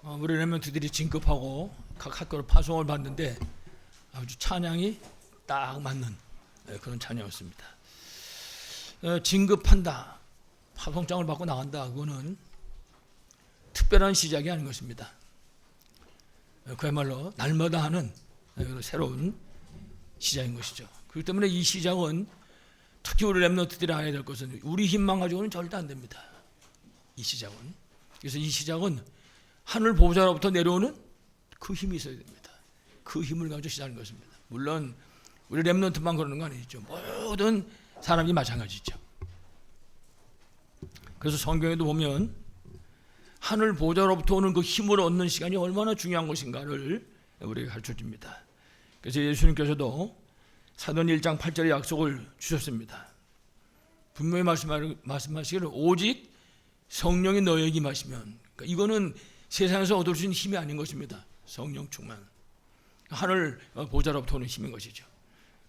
우리 렘넌트들이 진급하고 각 학교로 파송을 받는데 아주 찬양이 딱 맞는 그런 찬양이었습니다. 진급한다, 파송장을 받고 나간다, 그거는 특별한 시작이 아닌 것입니다. 그야말로 날마다 하는 새로운 시작인 것이죠. 그렇기 때문에 이 시작은 특히 우리 렘넌트들이 알아야 될 것은 우리 힘만 가지고는 절대 안 됩니다. 이 시작은. 그래서 이 시작은 하늘 보좌로부터 내려오는 그 힘이 있어야 됩니다. 그 힘을 가지고 시작하는 것입니다. 물론 우리 렘넌트만 그러는 건 아니죠. 모든 사람이 마찬가지죠. 그래서 성경에도 보면 하늘 보좌로부터 오는 그 힘을 얻는 시간이 얼마나 중요한 것인가를 우리에게 가르쳐줍니다. 그래서 예수님께서도 사도행 1장 8절의 약속을 주셨습니다. 분명히 말씀하시기를 오직 성령이 너에게 임하시면, 그러니까 이거는 세상에서 얻을 수 있는 힘이 아닌 것입니다. 성령 충만, 하늘 보좌로부터 오는 힘인 것이죠.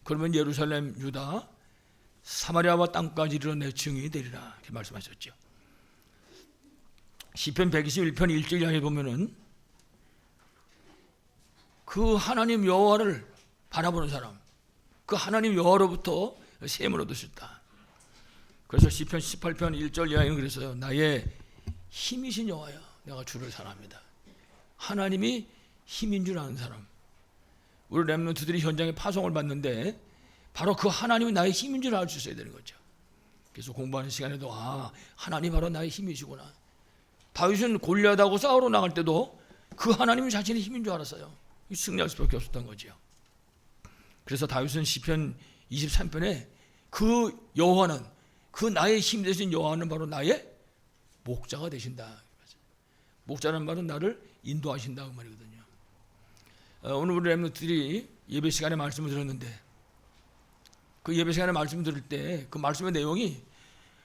그러면 예루살렘, 유다, 사마리아와 땅까지 이르러 내 증인이 되리라 이렇게 말씀하셨죠. 시편 121편 1절에 보면은 그 하나님 여호와를 바라보는 사람, 그 하나님 여호와로부터 셈을 얻을 수 있다. 그래서 시편 18편 1절 이하에는 그랬어요. 나의 힘이신 여호와여, 내가 주를 사랑합니다. 하나님이 힘인 줄 아는 사람. 우리 렘넌트들이 현장에 파송을 받는데 바로 그 하나님이 나의 힘인 줄 알 수 있어야 되는 거죠. 그래서 공부하는 시간에도 하나님 바로 나의 힘이시구나. 다윗은 골리앗하고 싸우러 나갈 때도 그 하나님이 자신의 힘인 줄 알았어요. 승리할 수밖에 없었던 거죠. 그래서 다윗은 시편 23편에 그 여호와는, 그 나의 힘 되신 여호와는 바로 나의 목자가 되신다. 목자는 바로 나를 인도하신다 그 말이거든요. 오늘 우리 렘넌트들이 예배 시간에 말씀을 들었는데 그 예배 시간에 말씀을 들을 때 그 말씀의 내용이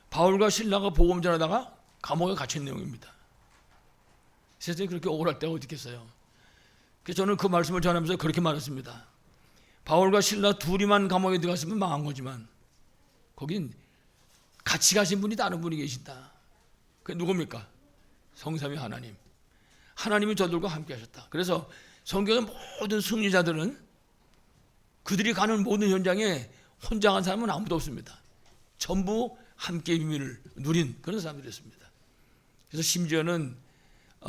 바울과 실라가 복음 전하다가 감옥에 갇힌 내용입니다. 세상에 그렇게 억울할 때가 어디 있겠어요. 그래서 저는 그 말씀을 전하면서 그렇게 말했습니다. 바울과 실라 둘이만 감옥에 들어갔으면 망한 거지만 거긴 같이 가신 분이 다른 분이 계신다. 그게 누굽니까? 성삼위 하나님. 하나님이 저들과 함께 하셨다. 그래서 성경의 모든 승리자들은 그들이 가는 모든 현장에 혼자 간 사람은 아무도 없습니다. 전부 함께 비밀을 누린 그런 사람들이었습니다. 그래서 심지어는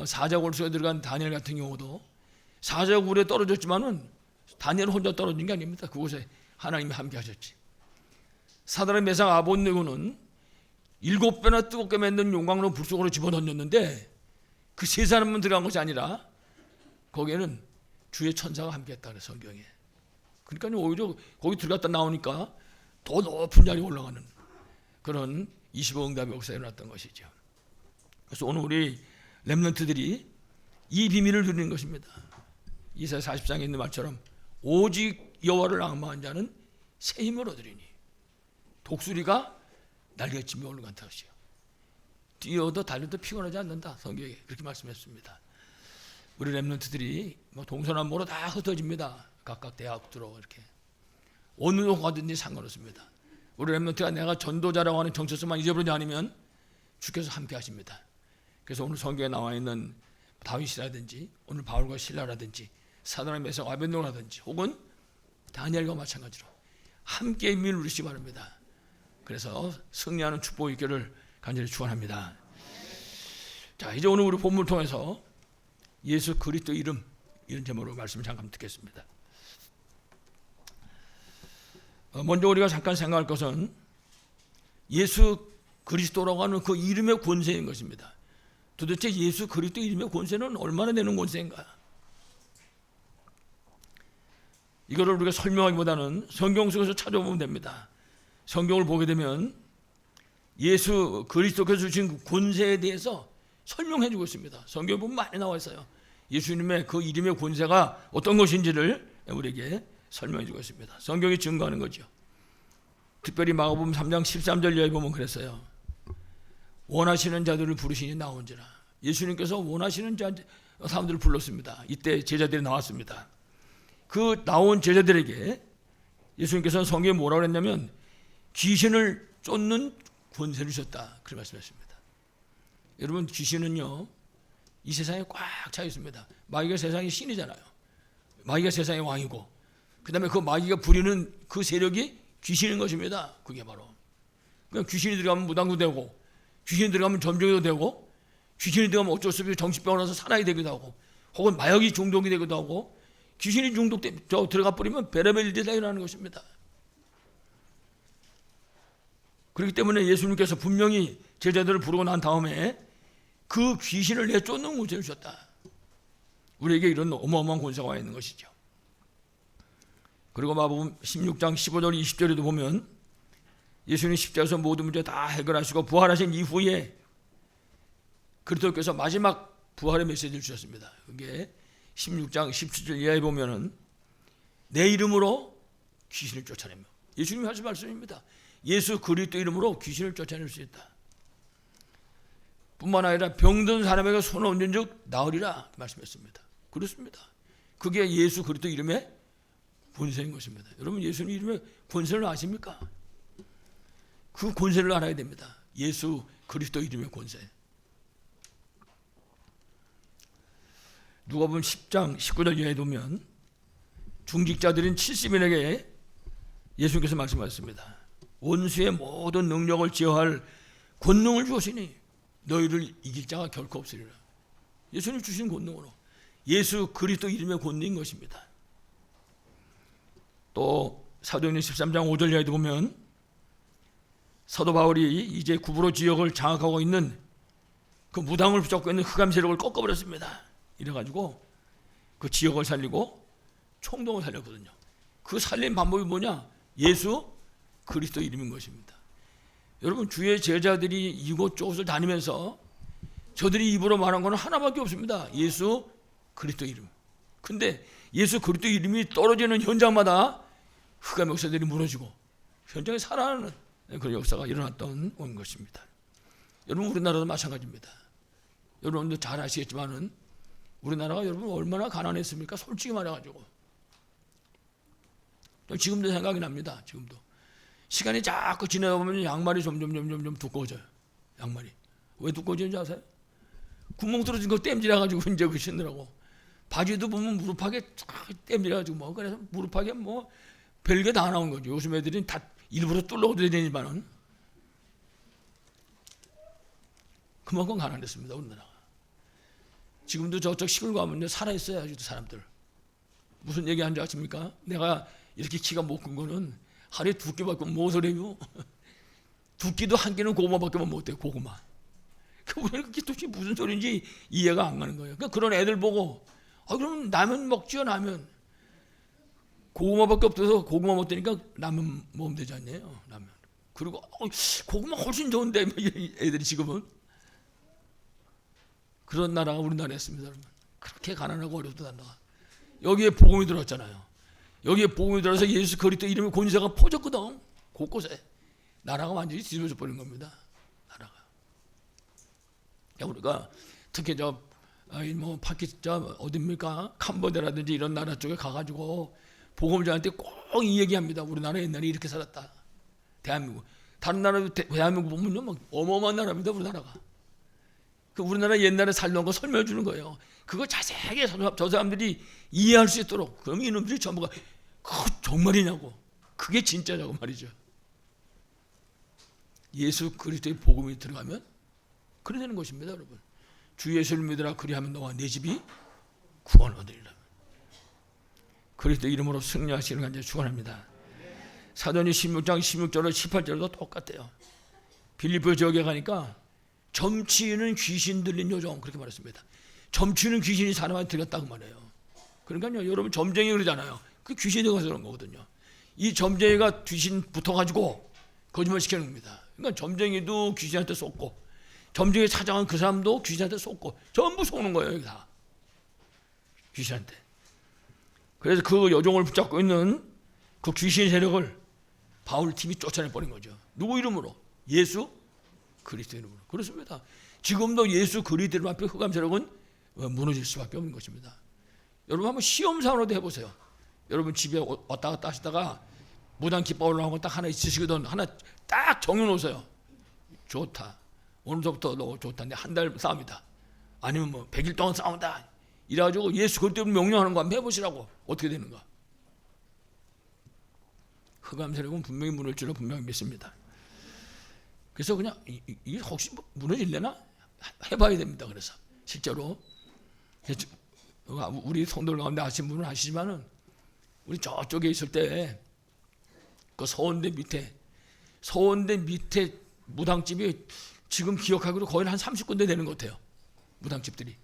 사자굴 속에 들어간 다니엘 같은 경우도 사자굴에 떨어졌지만은 다니엘은 혼자 떨어진 게 아닙니다. 그곳에 하나님이 함께 하셨지. 사드락 메삭 아벳네고는 7배나 뜨겁게 만든 용광로 불 속으로 집어던졌는데 그 세 사람만 들어간 것이 아니라 거기에는 주의 천사가 함께했다는 성경에. 그러니까 오히려 거기 들어갔다 나오니까 더 높은 자리에 올라가는 그런 25응답의 역사가 일어났던 것이죠. 그래서 오늘 우리 렘넌트들이 이 비밀을 누리는 것입니다. 이사야 40장에 있는 말처럼 오직 여호와를 앙망한 자는 새 힘을 얻으리니 독수리가 날개치며 올라간다 하시오. 뛰어도 달려도 피곤하지 않는다. 성경에 그렇게 말씀했습니다. 우리 렘넌트들이 동서남북으로 다 흩어집니다. 각각 대학 들어 이렇게 어느 곳 가든지 상관없습니다. 우리 렘넌트가 내가 전도자라고 하는 정체성만 잊어버리지 않으면 주께서 함께 하십니다. 그래서 오늘 성경에 나와 있는 다윗이라든지 오늘 바울과 실라라든지 사드락 메삭 아벳네고라든지 혹은 다니엘과 마찬가지로 함께 힘을 누리시기 바랍니다. 그래서 승리하는 축복이 있기를 간절히 축원합니다. 자, 이제 오늘 우리 본문을 통해서 예수 그리스도 이름, 이런 제목으로 말씀을 잠깐 듣겠습니다. 먼저 우리가 잠깐 생각할 것은 예수 그리스도라고 하는 그 이름의 권세인 것입니다. 도대체 예수 그리스도 이름의 권세는 얼마나 되는 권세인가? 이거를 우리가 설명하기보다는 성경 속에서 찾아보면 됩니다. 성경을 보게 되면 예수 그리스도께서 주신 권세에 대해서 설명해 주고 있습니다. 성경에 보면 많이 나와 있어요. 예수님의 그 이름의 권세가 어떤 것인지를 우리에게 설명해 주고 있습니다. 성경이 증거하는 거죠. 특별히 마가복음 3장 13절 이하에 보면 그랬어요. 원하시는 자들을 부르시니 나온지라. 예수님께서 원하시는 사람들을 불렀습니다. 이때 제자들이 나왔습니다. 그 나온 제자들에게 예수님께서는 성경에 뭐라고 했냐면 귀신을 쫓는 권세를 주셨다. 그렇게 말씀하셨습니다. 여러분, 귀신은요 이 세상에 꽉 차 있습니다. 마귀가 세상의 신이잖아요. 마귀가 세상의 왕이고, 그 다음에 그 마귀가 부리는 그 세력이 귀신인 것입니다. 그게 바로. 그냥 귀신이 들어가면 무당도 되고, 귀신이 들어가면 점쟁이도 되고, 귀신이 들어가면 어쩔 수 없이 정신병을 와서 사나이 되기도 하고, 혹은 마약이 중독이 되기도 하고, 귀신이 들어가 버리면 별의별 일들이 다 일어나는 것입니다. 그렇기 때문에 예수님께서 분명히 제자들을 부르고 난 다음에 그 귀신을 내쫓는 권세를 주셨다. 우리에게 이런 어마어마한 권세가 와 있는 것이죠. 그리고 마가복음 16장 15절 20절에도 보면 예수님 십자가에서 모든 문제 다 해결하시고 부활하신 이후에 그리스도께서 마지막 부활의 메시지를 주셨습니다. 그게 16장 17절 이하에 보면은 내 이름으로 귀신을 쫓아내며, 예수님이 하신 말씀입니다. 예수 그리스도 이름으로 귀신을 쫓아낼 수 있다. 뿐만 아니라 병든 사람에게 손을 얹은 즉 나으리라 말씀했습니다. 그렇습니다. 그게 예수 그리스도 이름의 권세인 것입니다. 여러분, 예수님 이름의 권세를 아십니까? 그 권세를 알아야 됩니다. 예수 그리스도 이름의 권세. 누가복음 10장 19절 이하에 보면 중직자들인 70인에게 예수님께서 말씀하셨습니다. 원수의 모든 능력을 제어할 권능을 주시니 너희를 이길 자가 결코 없으리라. 예수님 주신 권능으로, 예수 그리스도 이름의 권능인 것입니다. 또 사도행전 13장 5절 이하에도 보면 사도 바울이 이제 구브로 지역을 장악하고 있는 그 무당을 붙잡고 있는 흑암 세력을 꺾어버렸습니다. 이래가지고 그 지역을 살리고 총동을 살렸거든요. 그 살린 방법이 뭐냐? 예수 그리스도 이름인 것입니다. 여러분, 주의 제자들이 이곳저곳을 다니면서 저들이 입으로 말한 것은 하나밖에 없습니다. 예수 그리스도 이름. 근데 예수 그리스도 이름이 떨어지는 현장마다 흑암 역사들이 무너지고 현장에 살아나는 그런 역사가 일어났던 것입니다. 여러분, 우리나라도 마찬가지입니다. 여러분도 잘 아시겠지만은 우리나라가 여러분 얼마나 가난했습니까? 솔직히 말해가지고 지금도 생각이 납니다. 지금도 시간이 자꾸 지나다 보면 양말이 점점 두꺼워져요. 양말이 왜 두꺼워지는지 아세요? 구멍 뚫어진 거 땜질해가지고 이제 그 신느라고. 바지도 보면 무릎팍에 땜질해가지고 뭐 그래서 무릎팍에 뭐 별게 다 나온 거죠. 요즘 애들은 다 일부러 뚫려고 다니지만은 그만큼 가난했습니다. 우리나라가. 지금도 저쪽 시골 가면 살아있어요. 아직도 사람들. 무슨 얘기 하는지 아십니까? 내가 이렇게 키가 못 큰 거는 하루에 2끼밖에 못 소리요. 2끼도 한 끼는 고구마밖에 못 돼요. 고구마. 그게 도대체 무슨 소리인지 이해가 안 가는 거예요. 그러니까 그런 애들 보고 그럼 라면 먹지요. 라면. 고구마밖에 없어서 고구마 못 되니까 라면 먹으면 되지 않나요? 라면. 그리고 고구마 훨씬 좋은데 애들이 지금은. 그런 나라가 우리나라였습니다. 여러분. 그렇게 가난하고 어렵던 나라가. 여기에 복음이 들어왔잖아요. 여기에 복음이 들어서 예수 그리스도 이름의 권세가 퍼졌거든. 곳곳에. 나라가 완전히 뒤집어져 버린 겁니다. 나라가. 우리가 특히 어딥니까? 캄보디아라든지 이런 나라 쪽에 가가지고 복음자한테 꼭 이 얘기합니다. 우리나라 옛날에 이렇게 살았다. 대한민국. 다른 나라도 대한민국 보면요, 막 어마어마한 나라입니다. 우리나라가. 그 우리나라 옛날에 살던 거 설명해 주는 거예요. 그거 자세하게 저 사람들이 이해할 수 있도록. 그럼 이놈들이 전부가 정말이냐고. 그게 진짜냐고 말이죠. 예수 그리스도의 복음이 들어가면 그래 되는 것입니다. 여러분. 주 예수를 믿으라 그리하면 너와 내 집이 구원을 얻으리라. 그리스도 이름으로 승리하시는 간절히 축원합니다. 사도행전 16장 16절로 18절도 똑같아요. 빌립보 지역에 가니까 점치는 귀신 들린 요정 그렇게 말했습니다. 점치는 귀신이 사람한테 들렸다고 말해요. 그러니까요, 여러분 점쟁이 그러잖아요. 그 귀신이 가서 그런 거거든요. 이 점쟁이가 귀신 붙어가지고 거짓말 시키는 겁니다. 그러니까 점쟁이도 귀신한테 쏟고, 점쟁이 찾아간 그 사람도 귀신한테 쏟고, 전부 속는 거예요, 여기 다. 귀신한테. 그래서 그 여종을 붙잡고 있는 그 귀신 세력을 바울 팀이 쫓아내 버린 거죠. 누구 이름으로? 예수 그리스도 이름으로. 그렇습니다. 지금도 예수 그리스도 이름 앞에 흑암 세력은 무너질 수밖에 없는 것입니다. 여러분 한번 시험상으로도 해보세요. 여러분 집에 왔다 갔다 하시다가 무당 기빠 올라온 거 딱 하나 있으시거든. 하나 딱 정해놓으세요. 좋다. 오늘부터 너 좋다. 한 달 싸움이다. 아니면 뭐 100일 동안 싸운다 이래가지고 예수 그리스도 명령하는 거 한번 해보시라고. 어떻게 되는가? 흑암 세력은 분명히 무너질 줄로 분명히 믿습니다. 그래서 그냥 이 혹시 뭐 무너질래나 해봐야 됩니다. 그래서 실제로 우리 성도들 가운데 아시는 분은 아시지만은 우리 저쪽에 있을 때 그 서원대 밑에 무당집이 지금 기억하기로 거의 한 30군데 되는 것 같아요. 무당집들이.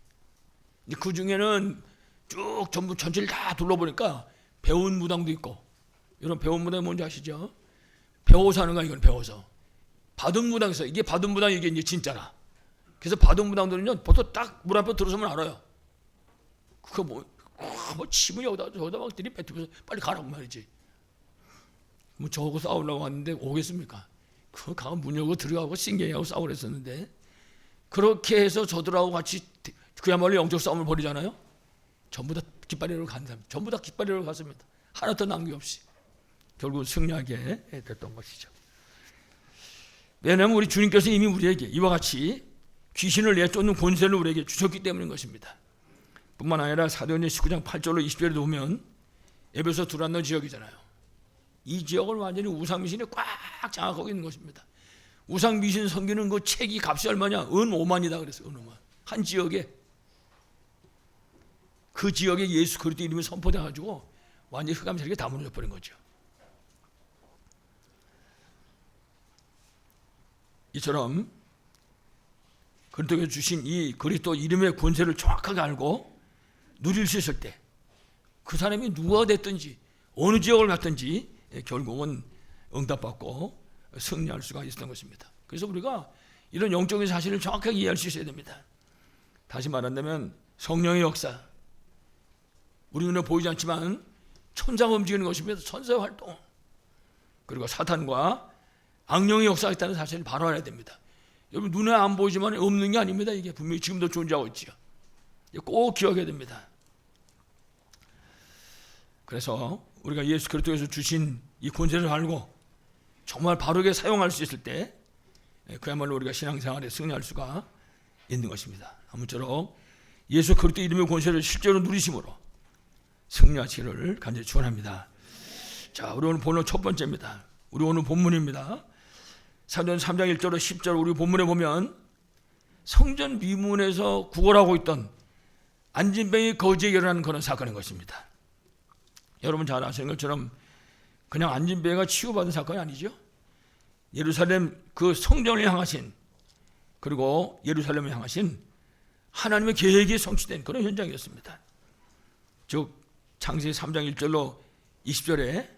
그 중에는 쭉 전부 전체를 다 둘러보니까 배운 무당도 있고, 이런 배운 무당이 뭔지 아시죠? 배워서 하는 거야. 이건 배워서. 받은 무당에서 이게 받은 무당 이게 이제 진짜라. 그래서 받은 무당들은요 보통 딱 문 앞에 들어서면 알아요. 그거 뭐 침을 여기다 저기다 막 들이뱉으면서 빨리 가라고 말이지. 뭐 저하고 싸우려고 왔는데 오겠습니까? 그 가면 문 열고 들어가고 싱갱이하고 싸우려 했었는데, 그렇게 해서 저들하고 같이 그야말로 영적 싸움을 벌이잖아요. 전부 다 깃발이로 간 사람, 전부 다 깃발이로 갔습니다. 하나 더 남김없이 결국 승리하게 됐던 것이죠. 왜냐하면 우리 주님께서 이미 우리에게 이와 같이 귀신을 내쫓는 권세를 우리에게 주셨기 때문인 것입니다. 뿐만 아니라 사도행전 19장 8절로 20절에도 보면 에베소 두란노 지역이잖아요. 이 지역을 완전히 우상미신에 꽉 장악하고 있는 것입니다. 우상미신 섬기는 그 책이 값이 얼마냐? 은 5만이다 그랬어요. 은 5만. 한 지역에, 그 지역에 예수 그리스도 이름이 선포돼가지고 완전히 흑암 세력이 다 무너져 버린 거죠. 이처럼 그리스도께서 주신 이 그리스도 이름의 권세를 정확하게 알고 누릴 수 있을 때, 그 사람이 누가 됐든지 어느 지역을 갔든지 결국은 응답받고 승리할 수가 있었던 것입니다. 그래서 우리가 이런 영적인 사실을 정확하게 이해할 수 있어야 됩니다. 다시 말한다면 성령의 역사, 우리 눈에 보이지 않지만 천사가 움직이는 것입니다. 천사의 활동, 그리고 사탄과 악령의 역사가 있다는 사실을 바로 알아야 됩니다. 여러분 눈에 안 보이지만 없는 게 아닙니다. 이게 분명히 지금도 존재하고 있지요. 꼭 기억해야 됩니다. 그래서 우리가 예수 그리스도에서 주신 이 권세를 알고 정말 바르게 사용할 수 있을 때 그야말로 우리가 신앙생활에 승리할 수가 있는 것입니다. 아무쪼록 예수 그리스도 이름의 권세를 실제로 누리심으로 승리하시기를 간절히 축원합니다. 자, 우리 오늘 본론 첫 번째입니다. 우리 오늘 본문입니다. 사도행전 3장 1절로 10절 우리 본문에 보면 성전 미문에서 구걸하고 있던 안진뱅이 거지에게 일어난 그런 사건인 것입니다. 여러분 잘 아시는 것처럼 그냥 안진뱅이가 치유받은 사건이 아니죠. 예루살렘 그 성전을 향하신, 그리고 예루살렘을 향하신 하나님의 계획이 성취된 그런 현장이었습니다. 즉 창세기 3장 1절로 20절에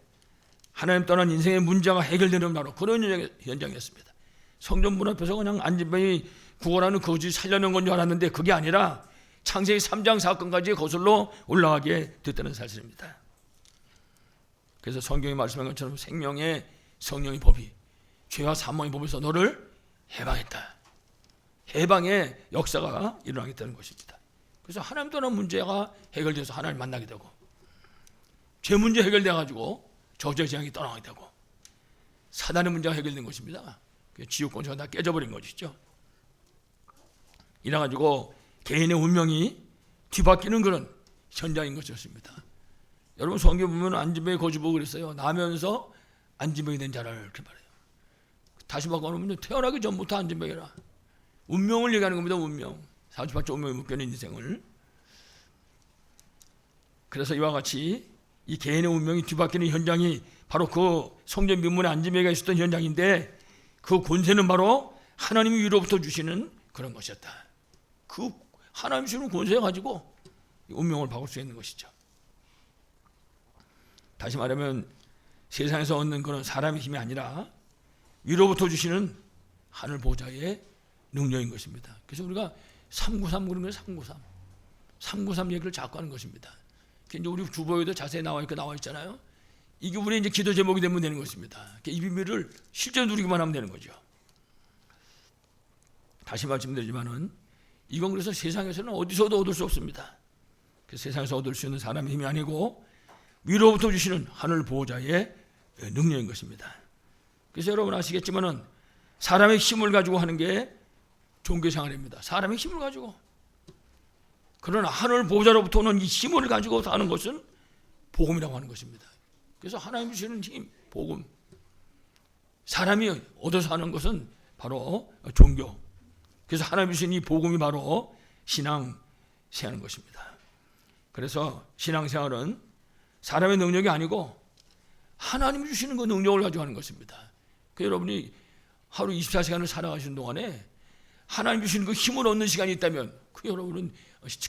하나님 떠난 인생의 문제가 해결되는 바로 그런 현장이었습니다. 성전 문 앞에서 그냥 안진뱅이 구걸하는 거지 살려낸 건 줄 알았는데 그게 아니라 창세기 3장 사건까지 거슬러 올라가게 됐다는 사실입니다. 그래서 성경이 말씀한 것처럼 생명의 성령의 법이 죄와 사망의 법에서 너를 해방했다. 해방의 역사가 일어나겠다는 것입니다. 그래서 하나님 떠난 문제가 해결돼서 하나님 만나게 되고, 죄 문제 해결돼가지고 저주의 재앙이 떠나게 되고, 사단의 문제가 해결된 것입니다. 지옥 권세가 다 깨져버린 것이죠. 이래가지고 개인의 운명이 뒤바뀌는 그런 현장인 것이었습니다. 여러분 성경 보면 안진뱅이 거지 보고 그랬어요. 나면서 안진뱅이 된 자를 이렇게 말해요. 다시 바꿔놓으면 태어나기 전부터 안진뱅이라. 운명을 얘기하는 겁니다. 운명. 사주팔자 운명에 묶여있는 인생을. 그래서 이와 같이 이 개인의 운명이 뒤바뀌는 현장이 바로 그 성전 민문에 안진뱅이가 있었던 현장인데, 그 권세는 바로 하나님이 위로부터 주시는 그런 것이었다. 그 하나님 주시는 권세 가지고 운명을 바꿀 수 있는 것이죠. 다시 말하면 세상에서 얻는 그런 사람의 힘이 아니라 위로부터 주시는 하늘 보좌의 능력인 것입니다. 그래서 우리가 393 그런 거예요. 393 얘기를 자꾸 하는 것입니다. 이제 우리 주보에도 자세히 나와 있잖아요. 이게 우리 이제 기도 제목이 되면 되는 것입니다. 이 비밀을 실제로 누리기만 하면 되는 거죠. 다시 말씀드리지만은 이건 그래서 세상에서는 어디서도 얻을 수 없습니다. 그래서 세상에서 얻을 수 있는 사람의 힘이 아니고 위로부터 주시는 하늘 보호자의 능력인 것입니다. 그래서 여러분 아시겠지만은 사람의 힘을 가지고 하는 게 종교생활입니다. 사람의 힘을 가지고 그러나 하늘 보호자로부터 오는 이 힘을 가지고 사는 것은 복음이라고 하는 것입니다. 그래서 하나님 주시는 힘, 복음. 사람이 얻어서 하는 것은 바로 종교. 그래서 하나님 주신 이 복음이 바로 신앙생활인 것입니다. 그래서 신앙생활은 사람의 능력이 아니고 하나님 주시는 그 능력을 가지고 하는 것입니다. 그 여러분이 하루 24시간을 살아가시는 동안에 하나님 주시는 그 힘을 얻는 시간이 있다면 그 여러분은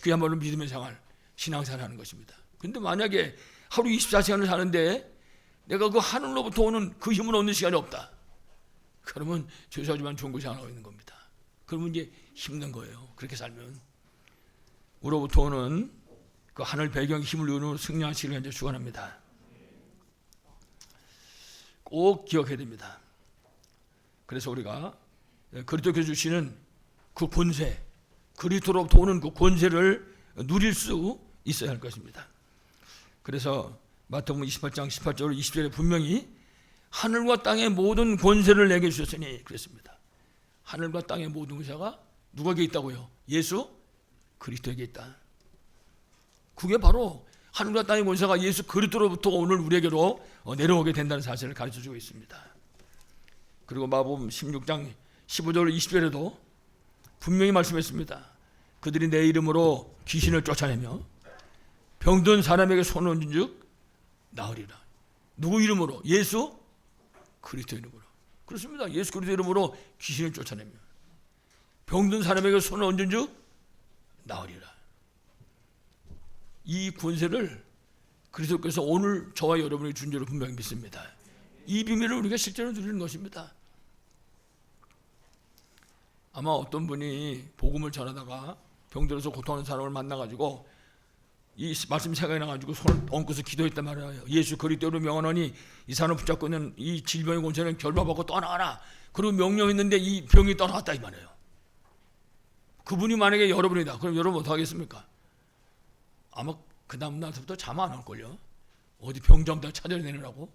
그야말로 믿음의 생활, 신앙생활을 하는 것입니다. 그런데 만약에 하루 24시간을 사는데 내가 그 하늘로부터 오는 그 힘을 얻는 시간이 없다. 그러면 죄송하지만 종교생활하고 있는 겁니다. 그러면 이제 힘든 거예요. 그렇게 살면. 우로부터 오는 그 하늘 배경 힘을 이루는 승리하시기를 이제 축원합니다. 꼭 기억해야 됩니다. 그래서 우리가 그리스도께서 주시는 그 권세, 그리스도로부터 오는 그 권세를 누릴 수 있어야 할 것입니다. 그래서 마태복음 28장 18절 20절에 분명히 하늘과 땅의 모든 권세를 내게 주셨으니 그랬습니다. 하늘과 땅의 모든 권세가 누구에게 있다고요? 예수 그리스도에게 있다. 그게 바로 하늘과 땅의 권세가 예수 그리스도로부터 오늘 우리에게로 내려오게 된다는 사실을 가르쳐주고 있습니다. 그리고 마태복음 16장 15절 20절에도 분명히 말씀했습니다. 그들이 내 이름으로 귀신을 쫓아내며 병든 사람에게 손을 얹은 즉 나으리라. 누구 이름으로? 예수 그리스도 이름으로. 그렇습니다. 예수 그리스도 이름으로 귀신을 쫓아내며 병든 사람에게 손을 얹은 즉 나으리라. 이 권세를 그리스도께서 오늘 저와 여러분에게 준 줄을 분명히 믿습니다. 이 비밀을 우리가 실제로 누리는 것입니다. 아마 어떤 분이 복음을 전하다가 병들어서 고통하는 사람을 만나가지고 이 말씀 생각이 나가지고 손을 얹고서 기도했단 말이에요. 예수 그리스도로 명하노니 이 사람을 붙잡고 있는 이 질병의 권세는 결박받고 떠나가라. 그리고 명령했는데 이 병이 떠나갔다 이 말이에요. 그분이 만약에 여러분이다. 그럼 여러분 어떻게 하겠습니까? 아마 그 다음날부터 잠 안 올걸요. 어디 병자마다 찾아내느라고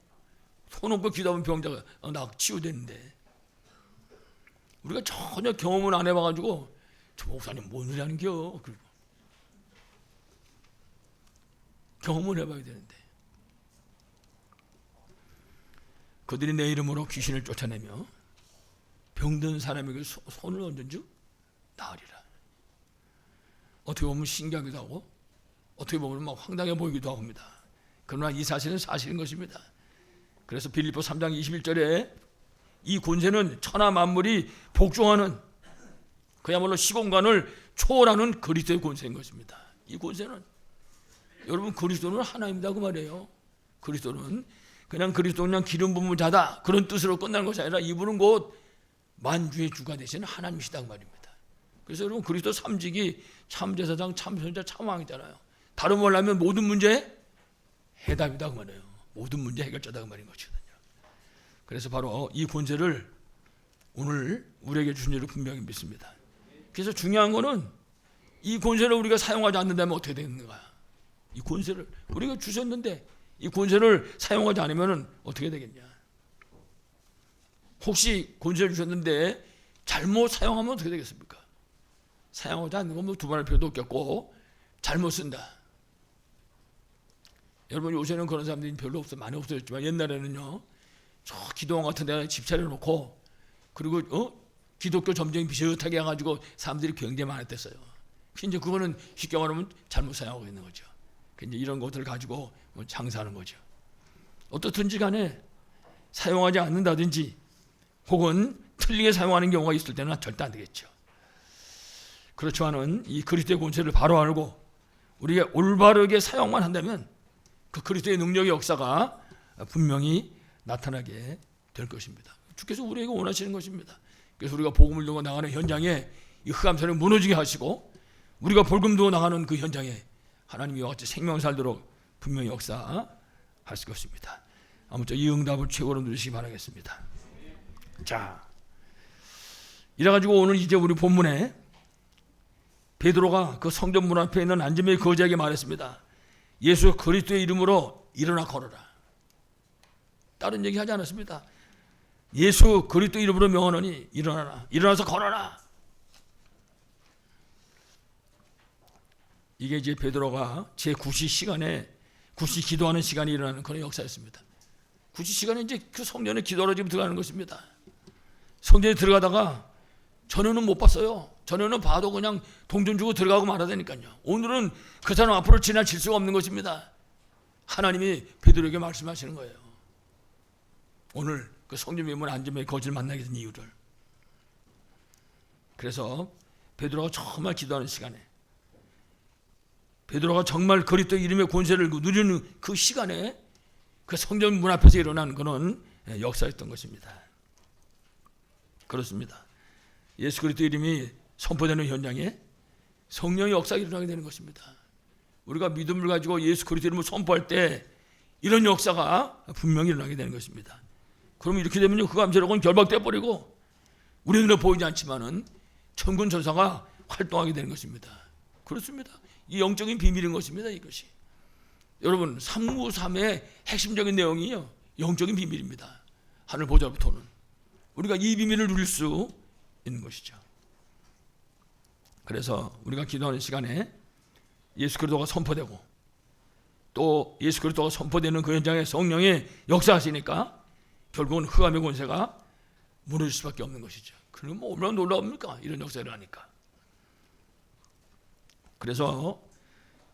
손 얹고 기도하면 병자가 나 치유되는데 우리가 전혀 경험을 안 해봐가지고 저 목사님 뭔 소리 하는겨? 경험을 해봐야 되는데 그들이 내 이름으로 귀신을 쫓아내며 병든 사람에게 손을 얹은 즉 나으리라. 어떻게 보면 신기하기도 하고 어떻게 보면 막 황당해 보이기도 합니다. 그러나 이 사실은 사실인 것입니다. 그래서 빌립보 3장 21절에 이 권세는 천하 만물이 복종하는 그야말로 시공간을 초월하는 그리스도의 권세인 것입니다. 이 권세는 여러분 그리스도는 하나입니다 그 말이에요. 그리스도는 그냥 기름 부은 자다 그런 뜻으로 끝나는 것이 아니라 이분은 곧 만주의 주가 되시는 하나님이시다 그 말입니다. 그래서 여러분 그리스도 삼직이 참제사장, 참선자, 참왕이잖아요. 다른 말로 하면 모든 문제의 해답이다 그 말이에요. 모든 문제 해결자다 그 말인 것이거든요. 그래서 바로 이 권세를 오늘 우리에게 주신 줄을 분명히 믿습니다. 그래서 중요한 거는 이 권세를 우리가 사용하지 않는다면 어떻게 되는가? 이 권세를 우리가 주셨는데 이 권세를 사용하지 않으면 어떻게 되겠냐? 혹시 권세를 주셨는데 잘못 사용하면 어떻게 되겠습니까? 사용하지 않는 건 뭐 두말할 필요도 없겠고 잘못 쓴다. 여러분 요새는 그런 사람들이 별로 많이 없어졌지만 옛날에는요. 저 기도원 같은 데 집 차려놓고 그리고 기독교 점쟁이 비슷하게 해가지고 사람들이 굉장히 많았댔어요. 이제 그거는 쉽게 말하면 잘못 사용하고 있는 거죠. 이제 이런 것들을 가지고 장사하는 거죠. 어떻든지 간에 사용하지 않는다든지 혹은 틀리게 사용하는 경우가 있을 때는 절대 안 되겠죠. 그렇지만은 이 그리스도의 권세를 바로 알고 우리가 올바르게 사용만 한다면 그 그리스도의 능력의 역사가 분명히 나타나게 될 것입니다. 주께서 우리에게 원하시는 것입니다. 그래서 우리가 복음을 들고 나가는 현장에 이 흑암선을 무너지게 하시고 우리가 복음 들고 나가는 그 현장에 하나님이 이와 같이 생명 살도록 분명히 역사할 것입니다. 아무쪼 이 응답을 최고로 누리시기 바라겠습니다. 자, 이래가지고 오늘 이제 우리 본문에 베드로가 그 성전 문 앞에 있는 안전뱅이 거지에게 말했습니다. 예수 그리스도의 이름으로 일어나 걸어라. 다른 얘기 하지 않았습니다. 예수 그리스도 이름으로 명하노니 일어나라. 일어나서 걸어라. 이게 이제 베드로가 제9시 시간에 9시 기도하는 시간이 일어나는 그런 역사였습니다. 9시 시간에 이제 그 성전에 기도하러 지금 들어가는 것입니다. 성전에 들어가다가 전에는 못 봤어요. 전에는 봐도 그냥 동전 주고 들어가고 말하다니까요. 오늘은 그 사람 앞으로 지나칠 수가 없는 것입니다. 하나님이 베드로에게 말씀하시는 거예요. 오늘 그 성전 미문 앉으며 거지를 만나게 된 이유를. 그래서 베드로가 정말 기도하는 시간에, 베드로가 정말 그리스도 이름의 권세를 누리는 그 시간에 그 성전 문 앞에서 일어난 그런 역사였던 것입니다. 그렇습니다. 예수 그리스도 이름이 선포되는 현장에 성령의 역사가 일어나게 되는 것입니다. 우리가 믿음을 가지고 예수 그리스도 이름을 선포할 때 이런 역사가 분명히 일어나게 되는 것입니다. 그럼 이렇게 되면 그 감세력은 결박돼 버리고 우리 눈에 보이지 않지만은 천군 천사가 활동하게 되는 것입니다. 그렇습니다. 이 영적인 비밀인 것입니다. 이것이 여러분 393의 핵심적인 내용이요, 영적인 비밀입니다. 하늘 보좌로부터는 우리가 이 비밀을 누릴 수 있는 것이죠. 그래서 우리가 기도하는 시간에 예수 그리스도가 선포되고 또 예수 그리스도가 선포되는 그 현장에 성령의 역사하시니까 결국은 흑암의 권세가 무너질 수밖에 없는 것이죠. 그럼 뭐 얼마나 놀라웁니까? 이런 역사를 하니까. 그래서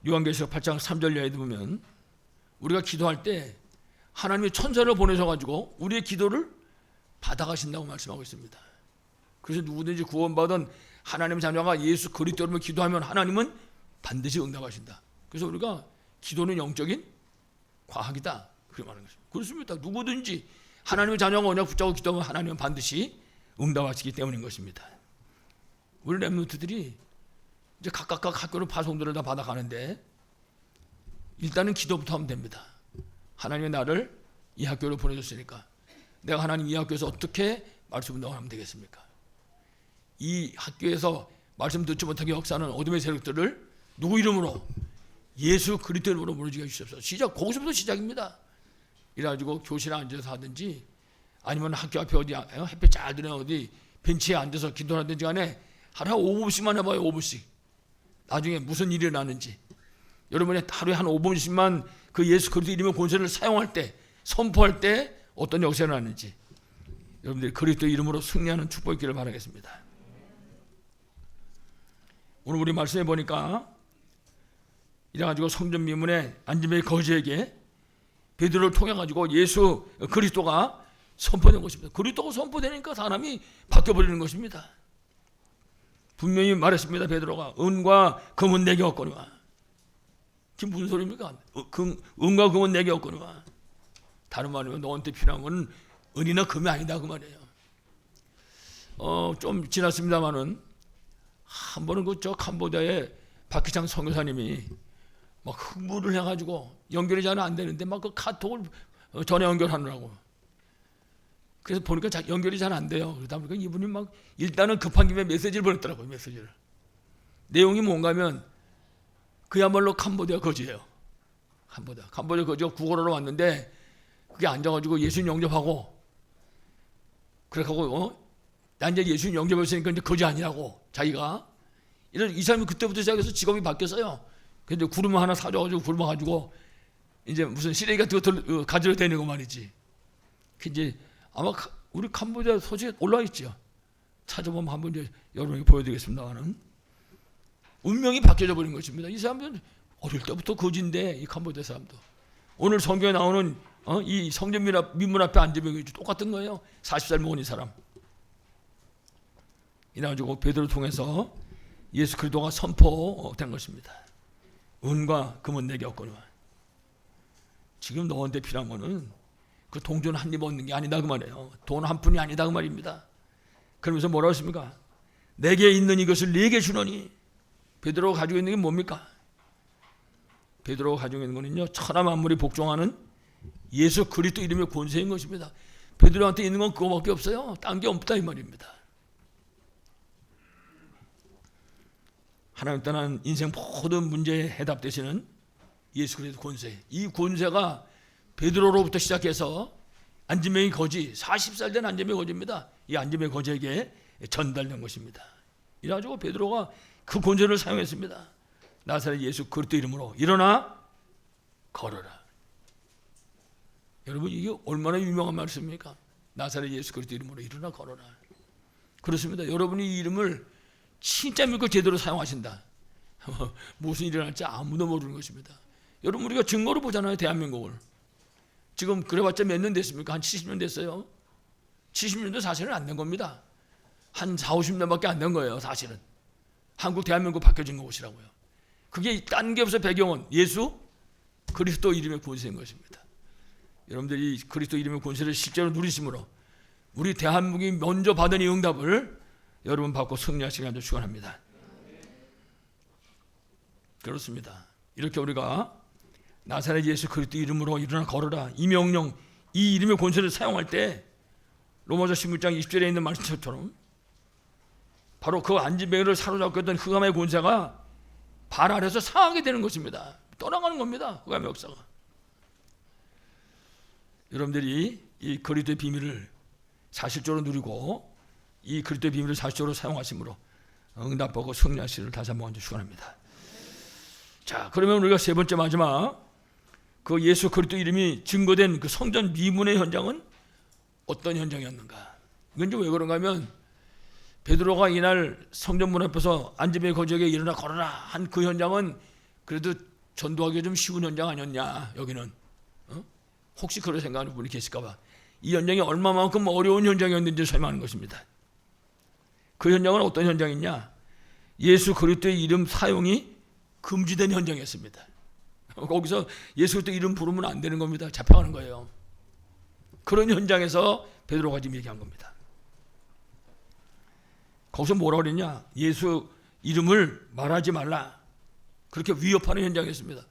요한계시록 8장 3절 이하에 보면 우리가 기도할 때 하나님이 천사를 보내셔가지고 우리의 기도를 받아가신다고 말씀하고 있습니다. 그래서 누구든지 구원받은 하나님의 자녀가 예수 그리스도로 기도하면 하나님은 반드시 응답하신다. 그래서 우리가 기도는 영적인 과학이다, 그렇게 말하는 것입니다. 그렇습니다. 누구든지 하나님의 자녀가 언약 붙잡고 기도하면 하나님은 반드시 응답하시기 때문인 것입니다. 우리 렘넌트들이 이제 각각 학교로 파송들을 다 받아가는데 일단은 기도부터 하면 됩니다. 하나님이 나를 이 학교로 보내줬으니까 내가 하나님 이 학교에서 어떻게 말씀 운동을 하면 되겠습니까? 이 학교에서 말씀 듣지 못하게 역사하는 어둠의 세력들을 누구 이름으로? 예수 그리스도 이름으로 무너지게 해주십시오. 시작, 거기서부터 시작입니다. 이래가지고 교실에 앉아서 하든지 아니면 학교 앞에 어디 햇빛 잘 드는 어디 벤치에 앉아서 기도를 하든지 간에 하루에 5분씩만 해봐요. 5분씩. 나중에 무슨 일이 나는지. 여러분이 하루에 한 5분씩만 그 예수 그리스도 이름의 권세를 사용할 때, 선포할 때 어떤 역사가 나는지 여러분들이 그리스도 이름으로 승리하는 축복이 있기를 바라겠습니다. 오늘 우리 말씀해 보니까 이래가지고 성전 미문에 앉은 거지에게 베드로를 통해 가지고 예수 그리스도가 선포된 것입니다. 그리스도가 선포되니까 사람이 바뀌어버리는 것입니다. 분명히 말했습니다. 베드로가 은과 금은 내게 없거니와. 그게 무슨 소리입니까? 은과 금은 내게 없거니와. 다른 말이면 너한테 필요한 건 은이나 금이 아니다 그 말이에요. 좀 지났습니다마는 한 번은 저 캄보디아의 박희창 선교사님이 막 흥분을 해가지고 연결이 잘 안 되는데 막 그 카톡을 전화 연결하느라고. 그래서 보니까 연결이 잘 안 돼요. 그러다 보니까 이분이 막 일단은 급한 김에 메시지를 보냈더라고요. 메시지를. 내용이 뭔가면 그야말로 캄보디아 거지예요. 캄보디아 거지가 구걸하러 왔는데 그게 앉아가지고 예수님 영접하고 그래가지고 나 이제 예수님 영접했으니까 이제 거지 아니라고 자기가. 이 사람이 그때부터 시작해서 직업이 바뀌었어요. 근데 구름 하나 사줘가지고 굶어가지고 이제 무슨 시래기 같은 거 가지러 다니는 거 말이지. 이제 아마 우리 캄보디아 소식에 올라와 있죠. 찾아보면 한번 이제 여러분에게 보여드리겠습니다만은 운명이 바뀌어져 버린 것입니다. 이 사람들은 어릴 때부터 거지인데 이 캄보디아 사람도 오늘 성경에 나오는 이 성전 민문 앞에 앉으면 똑같은 거예요. 40살 먹은 이 사람. 이래가지고 베드로를 통해서 예수 그리스도가 선포된 것입니다. 은과 금은 내게 없거니와. 지금 너한테 필요한 거는 그 동전 한 입 얻는 게 아니다 그 말이에요. 돈 한 푼이 아니다 그 말입니다. 그러면서 뭐라고 했습니까? 내게 있는 이것을 네게 주노니. 베드로가 가지고 있는 게 뭡니까? 베드로가 가지고 있는 거는요, 천하 만물이 복종하는 예수 그리스도 이름의 권세인 것입니다. 베드로한테 있는 건 그거밖에 없어요. 딴 게 없다 이 말입니다. 하나님 떠난 인생 모든 문제에 해답되시는 예수 그리스도 권세. 이 권세가 베드로로부터 시작해서 안지명이 거지, 40살 된 안지명이 거지입니다. 이 안지명이 거지에게 전달된 것입니다. 이래가지고 베드로가 그 권세를 사용했습니다. 나사렛 예수 그리스도 이름으로 일어나 걸어라. 여러분, 이게 얼마나 유명한 말씀입니까? 나사렛 예수 그리스도 이름으로 일어나 걸어라. 그렇습니다. 여러분이 이 이름을 진짜 믿고 제대로 사용하신다. 무슨 일이 일어날지 아무도 모르는 것입니다. 여러분, 우리가 증거로 보잖아요. 대한민국을 지금 그래봤자 몇 년 됐습니까? 한 70년 됐어요. 70년도 사실은 안 된 겁니다. 한 4, 50년밖에 안 된 거예요. 사실은 한국 대한민국 바뀌어진 것이라고요. 그게 딴 게 없어. 배경은 예수 그리스도 이름의 권세인 것입니다. 여러분들이 그리스도 이름의 권세를 실제로 누리심으로 우리 대한민국이 먼저 받은 이 응답을 여러분 받고 승리하시기 위해 축원합니다. 그렇습니다. 이렇게 우리가 나사렛 예수 그리스도 이름으로 일어나 걸어라, 이 명령, 이 이름의 권세를 사용할 때 로마서 16장 20절에 있는 말씀처럼 바로 그 안진뱅이를 사로잡고 있던 흑암의 권세가 발 아래서 상하게 되는 것입니다. 떠나가는 겁니다. 흑암의 역사가. 여러분들이 이 그리스도의 비밀을 사실적으로 누리고 이 그리스도의 비밀을 사실적으로 사용하심으로 응답하고 승리하시기를 다시 한번 축원합니다. 자, 그러면 우리가 세 번째 마지막 그 예수 그리스도 이름이 증거된 그 성전 미문의 현장은 어떤 현장이었는가? 이건 좀 왜 그런가 하면 베드로가 이날 성전 문 앞에서 안진뱅이 거지에게 일어나 걸어라 한 그 현장은 그래도 전도하기 좀 쉬운 현장 아니었냐? 여기는 혹시 그런 생각하는 분이 계실까 봐 이 현장이 얼마만큼 어려운 현장이었는지 설명하는 것입니다. 그 현장은 어떤 현장이냐? 예수 그리스도의 이름 사용이 금지된 현장이었습니다. 거기서 예수 그리스도 이름 부르면 안 되는 겁니다. 잡혀가는 거예요. 그런 현장에서 베드로가 지금 얘기한 겁니다. 거기서 뭐라 그랬냐? 예수 이름을 말하지 말라. 그렇게 위협하는 현장이었습니다.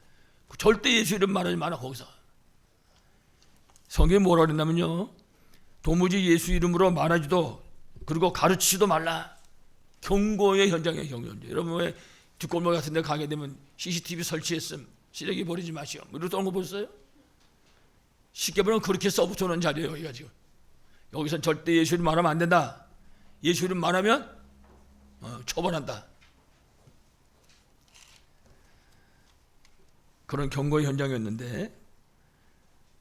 절대 예수 이름 말하지 마라. 거기서 성경에 뭐라 그랬냐면요, 도무지 예수 이름으로 말하지도 그리고 가르치지도 말라. 경고의 현장이에요. 경고. 여러분 왜 뒷골목 같은 데 가게 되면 CCTV 설치했음, 쓰레기 버리지 마시오, 이런 거 보셨어요? 쉽게 보면 그렇게 써붙여놓은 자리예요. 여기가 지금. 여기서 절대 예수 이름 말하면 안 된다. 예수 이름 말하면 처벌한다. 그런 경고의 현장이었는데,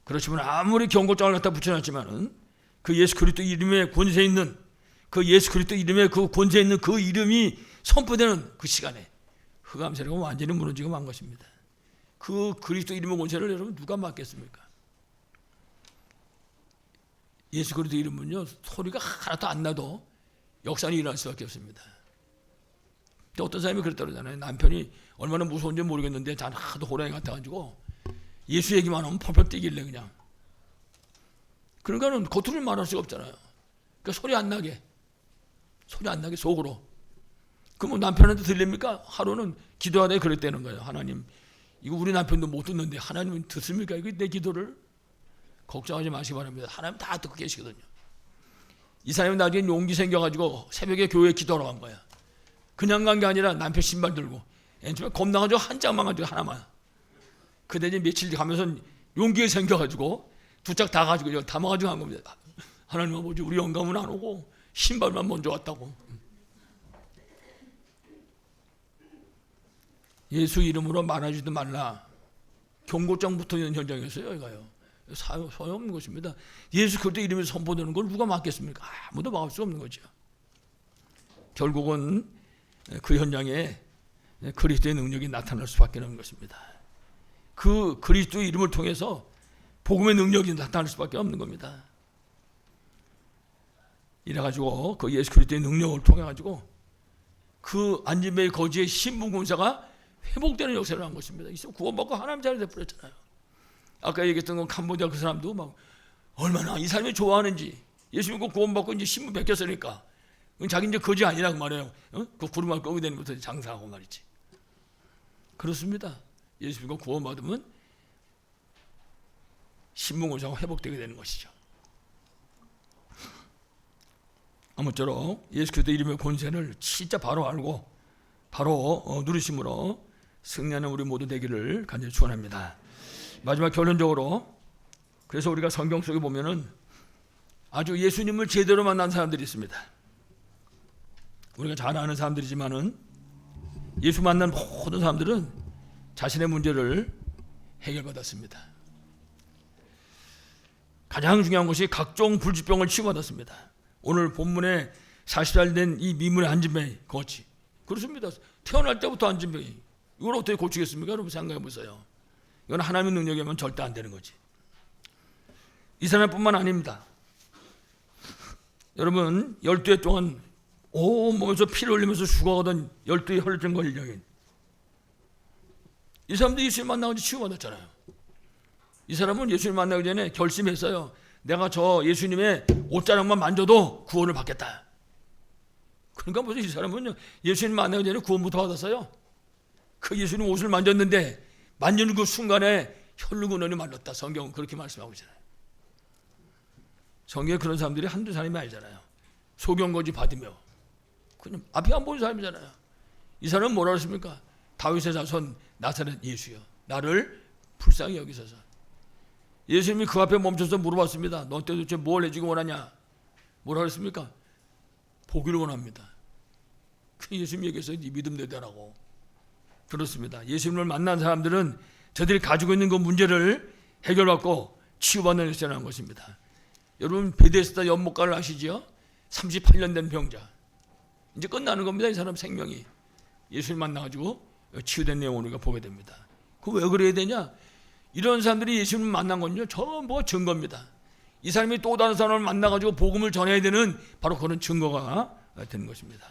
그렇지만 아무리 경고장을 갖다 붙여놨지만은 그 예수 그리스도 이름에 권세 있는 그 예수 그리스도 이름에 그 권세 있는 그 이름이 선포되는 그 시간에 흑암 세력은 완전히 무너지고 만 것입니다. 그 그리스도 이름의 권세를 여러분 누가 맡겠습니까? 예수 그리스도 이름은요, 소리가 하나도 안 나도 역사는 일어날 수밖에 없습니다. 어떤 사람이 그랬다 그러잖아요. 남편이 얼마나 무서운지 모르겠는데 난 하도 호랑이 같아가지고 예수 얘기만 하면 펄펄 뛰길래 그냥. 그러니까는 겉으로 말할 수가 없잖아요. 그러니까 소리 안 나게 속으로. 그러면 남편한테 들립니까? 하루는 기도하다 그랬다는 거예요. 하나님, 이거 우리 남편도 못 듣는데 하나님은 듣습니까? 이거 내 기도를? 걱정하지 마시기 바랍니다. 하나님 다 듣고 계시거든요. 이 사람이 나중에 용기 생겨가지고 새벽에 교회에 기도하러 간 거야. 그냥 간 게 아니라 남편 신발 들고 처음에 겁나가지고 한 짝만 가지고 하나만. 근데 이제 며칠 가면서 용기가 생겨가지고 두 짝 다 가지고 담아가지고 간 겁니다. 하나님 아버지, 우리 영감은 안 오고 신발만 먼저 왔다고. 예수 이름으로 말하지도 말라. 경고장 붙어있는 현장이었어요. 이거요. 소용없는 것입니다. 예수 그리스도 이름에 선포되는 걸 누가 막겠습니까? 아무도 막을 수 없는 거죠. 결국은 그 현장에 그리스도의 능력이 나타날 수밖에 없는 것입니다. 그 그리스도의 이름을 통해서 복음의 능력이 나타날 수밖에 없는 겁니다. 이래가지고 그 예수 그리스도의 능력을 통해가지고 그 안진뱅이 거지의 신분 군사가 회복되는 역사를 한 것입니다. 있으면 구원받고 하나님 자리에 되버렸잖아요. 아까 얘기했던 건 캄보디아 그 사람도 막 얼마나 이 사람이 좋아하는지, 예수 믿고 구원받고 이제 신분 베꼈으니까 자기 이제 거지 아니라 그 말이에요. 그 구름을 끄게 되는 것부터 장사하고 말이지. 그렇습니다. 예수 믿고 구원받으면 신분 권세가 회복되게 되는 것이죠. 아무쪼록 예수 그리스도 이름의 권세를 진짜 바로 알고 바로 누리심으로 승리하는 우리 모두 되기를 간절히 축원합니다. 마지막 결론적으로, 그래서 우리가 성경 속에 보면은 아주 예수님을 제대로 만난 사람들이 있습니다. 우리가 잘 아는 사람들이지만은 예수 만난 모든 사람들은 자신의 문제를 해결받았습니다. 가장 중요한 것이 각종 불치병을 치유받았습니다. 오늘 본문에 40살 된 이 미문의 안진뱅이 거치, 그렇습니다. 태어날 때부터 안진뱅이, 이걸 어떻게 고치겠습니까? 여러분 생각해 보세요. 이건 하나님의 능력이면 절대 안 되는 거지. 이 사람뿐만 아닙니다. 여러분 12해 동안 온몸에서 피를 흘리면서 죽어가던 12의 혈증 걸린 여인, 이 사람도 예수님 만나고 치유받았잖아요. 이 사람은 예수님 만나기 전에 결심했어요. 내가 저 예수님의 옷자락만 만져도 구원을 받겠다. 그러니까 무슨 이 사람은 예수님 만나기 전에 구원부터 받았어요. 그 예수님 옷을 만졌는데 만지는 그 순간에 혈루근원이 말랐다. 성경은 그렇게 말씀하고 있잖아요. 성경에 그런 사람들이 한두 사람이 아니잖아요. 소경거지 받으며 그냥 앞이 안 보이는 사람이잖아요. 이 사람은 뭐라 그랬습니까? 다윗의 자손 나사렛 예수여, 나를 불쌍히 여기소서. 예수님이 그 앞에 멈춰서 물어봤습니다. 너 도대체 뭘 해주기 원하냐? 뭐라 그랬습니까? 보기를 원합니다. 그 예수님 얘기해서 네 믿음 되더라고. 그렇습니다. 예수님을 만난 사람들은 저들이 가지고 있는 그 문제를 해결받고 치유받는 일이라는 것입니다. 여러분 베데스다 연못가를 아시죠? 38년 된 병자, 이제 끝나는 겁니다. 이 사람 생명이. 예수님 만나가지고 치유된 내용을 우리가 보게 됩니다. 그 왜 그래야 되냐? 이런 사람들이 예수님 만난 건요 전부 증거입니다. 이 사람이 또 다른 사람을 만나가지고 복음을 전해야 되는 바로 그런 증거가 되는 것입니다.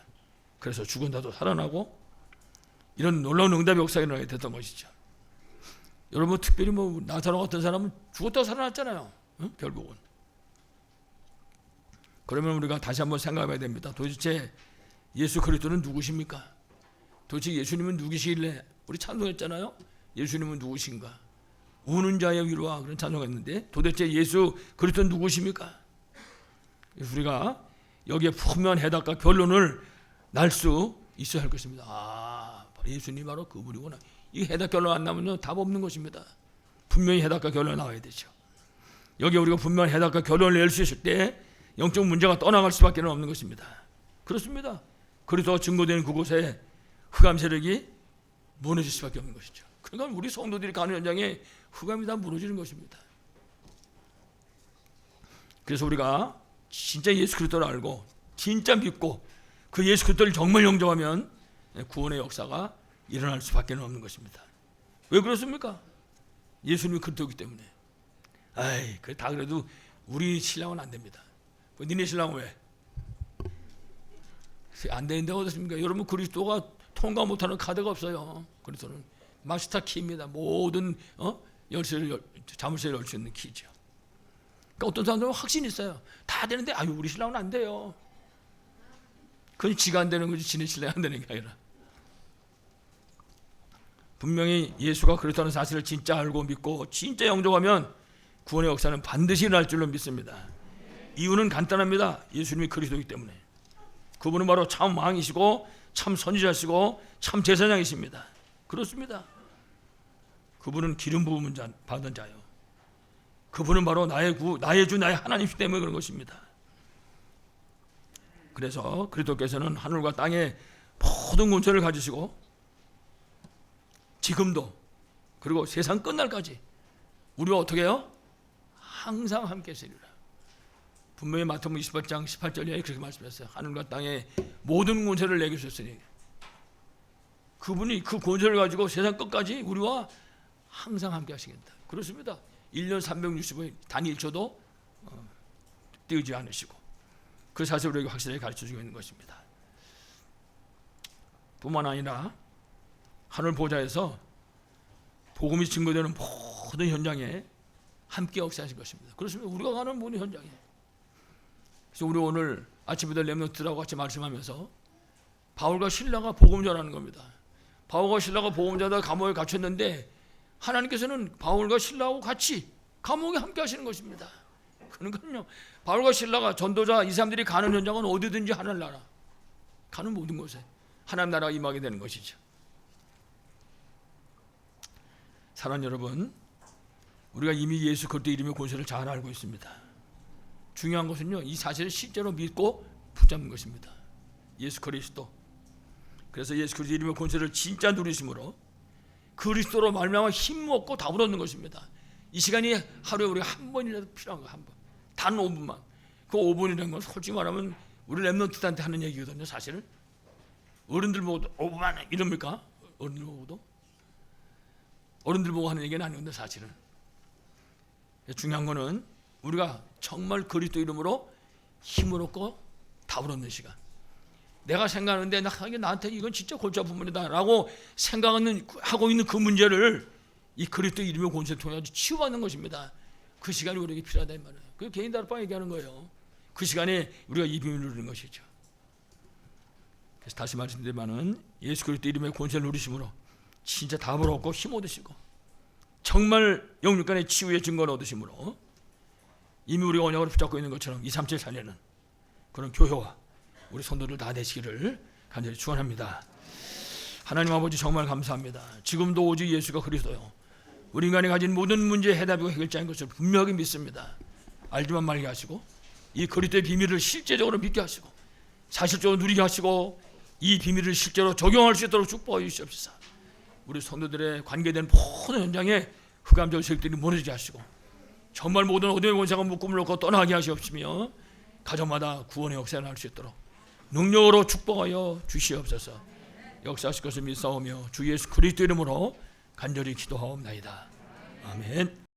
그래서 죽은 자도 살아나고 이런 놀라운 응답의 역사가 일어나게 됐던 것이죠. 여러분 특별히 뭐 나사로 같은 사람은 죽었다가 살아났잖아요. 응? 결국은. 그러면 우리가 다시 한번 생각해봐야 됩니다. 도대체 예수 그리스도는 누구십니까? 도대체 예수님은 누구시길래? 우리 찬송했잖아요. 예수님은 누구신가? 우는 자의 위로와 그런 찬송했는데 도대체 예수 그리스도는 누구십니까? 우리가 여기에 분명한 해답과 결론을 날 수 있어야 할 것입니다. 아, 예수님 바로 그분이구나. 이 해답 결론 안 나면요 답 없는 것입니다. 분명히 해답과 결론이 나와야 되죠. 여기에 우리가 분명한 해답과 결론을 낼 수 있을 때 영적 문제가 떠나갈 수밖에 없는 것입니다. 그렇습니다. 그래서 증거되는 그곳에 흑암 세력이 무너질 수밖에 없는 것이죠. 그러니까 우리 성도들이 가는 현장에 흑암이 다 무너지는 것입니다. 그래서 우리가 진짜 예수 그리스도를 알고 진짜 믿고 그 예수 그리스도를 정말 영접하면 구원의 역사가 일어날 수밖에 없는 것입니다. 왜 그렇습니까? 예수님이 그리스도이기 때문에. 아이, 다 그래도 우리 신랑은 안 됩니다. 니네 신랑은 왜? 안 되는데 어떻습니까? 여러분 그리스도가 통과 못하는 카드가 없어요. 그리스도는 마스터 키입니다. 모든 열쇠를 자물쇠를 열 수 있는 키죠. 그러니까 어떤 사람들은 확신이 있어요. 다 되는데 아유 우리 신랑은 안 돼요. 그건 지가 안 되는 거지 지네 신랑이 안 되는 게 아니라. 분명히 예수가 그렇다는 사실을 진짜 알고 믿고 진짜 영접하면 구원의 역사는 반드시 일어날 줄로 믿습니다. 이유는 간단합니다. 예수님이 그리스도이기 때문에. 그분은 바로 참 왕이시고 참 선지자시고 참 제사장이십니다. 그렇습니다. 그분은 기름 부음을 받은 자요. 그분은 바로 나의 주 나의 하나님이기 때문에 그런 것입니다. 그래서 그리스도께서는 하늘과 땅의 모든 권세를 가지시고 지금도 그리고 세상 끝날까지 우리와 어떻게 해요? 항상 함께 하시리라. 분명히 마태복음 28장 18절에 그렇게 말씀했어요. 하늘과 땅의 모든 권세를 내게 주셨으니 그분이 그 권세를 가지고 세상 끝까지 우리와 항상 함께 하시겠다. 그렇습니다. 1년 365일 단 1초도 띄우지 않으시고 그 사실을 우리에게 확실하게 가르쳐주고 있는 것입니다. 뿐만 아니라 하늘 보좌에서 복음이 증거되는 모든 현장에 함께 역사하실 것입니다. 그렇습니다. 우리가 가는 모든 현장에. 그래서 우리 오늘 아침부터 렘넌트들하고 같이 말씀하면서 바울과 실라가 복음 전하는 겁니다. 바울과 실라가 복음 전하다 감옥에 갇혔는데 하나님께서는 바울과 실라하고 같이 감옥에 함께 하시는 것입니다. 그러니까요, 바울과 실라가 전도자 이 사람들이 가는 현장은 어디든지 하늘 나라 가는 모든 곳에 하나님 나라가 임하게 되는 것이죠. 사랑하는 여러분, 우리가 이미 예수 그리스도 이름의 권세를 잘 알고 있습니다. 중요한 것은요, 이 사실을 실제로 믿고 붙잡는 것입니다. 예수 그리스도. 그래서 예수 그리스도 이름의 권세를 진짜 누리심으로 그리스도로 말미암아 힘 얻고 답을 얻는 것입니다. 이 시간이 하루에 우리가 한 번이라도 필요한 거야. 한 번. 단 5분만. 그 5분이라는 건 솔직히 말하면 우리 랩런트한테 하는 얘기거든요. 사실은. 어른들 보고도 5분만 이럽니까? 어른들 보고도. 어른들 보고 하는 얘기는 아니건데 사실은. 중요한 거는 우리가 정말 그리스도 이름으로 힘을 얻고 답을 얻는 시간. 내가 생각하는데 나한테 이건 진짜 골치 아픈 문제다라고 생각하고 있는 그 문제를 이 그리스도 이름의 권세를 통해 치유받는 것입니다. 그 시간이 우리에게 필요하다 이 말이에요. 그 개인 다락방 얘기하는 거예요. 그 시간에 우리가 이 비밀을 누리는 것이죠. 그래서 다시 말씀드리면은 예수 그리스도 이름의 권세를 누리심으로 진짜 답을 얻고 힘 얻으시고 정말 영육간의 치유의 증거를 얻으심으로 이미 우리가 언약으로 붙잡고 있는 것처럼 237 사례는 그런 교회와 우리 성도들 다 되시기를 간절히 축원합니다. 하나님 아버지 정말 감사합니다. 지금도 오직 예수가 그리스도요 우리 인간이 가진 모든 문제의 해답이고 해결자인 것을 분명히 믿습니다. 알지만 말게 하시고 이 그리스도의 비밀을 실제적으로 믿게 하시고 사실적으로 누리게 하시고 이 비밀을 실제로 적용할 수 있도록 축복해 주시옵소서. 우리 성도들의 관계된 모든 현장에 흑암적 세력들이 무너지게 하시고 정말 모든 어둠의 권세가 묶음을 놓고 떠나게 하시옵시며 가정마다 구원의 역사를 할 수 있도록 능력으로 축복하여 주시옵소서. 역사하실 것을 믿사오며 주 예수 그리스도 이름으로 간절히 기도하옵나이다. 아멘.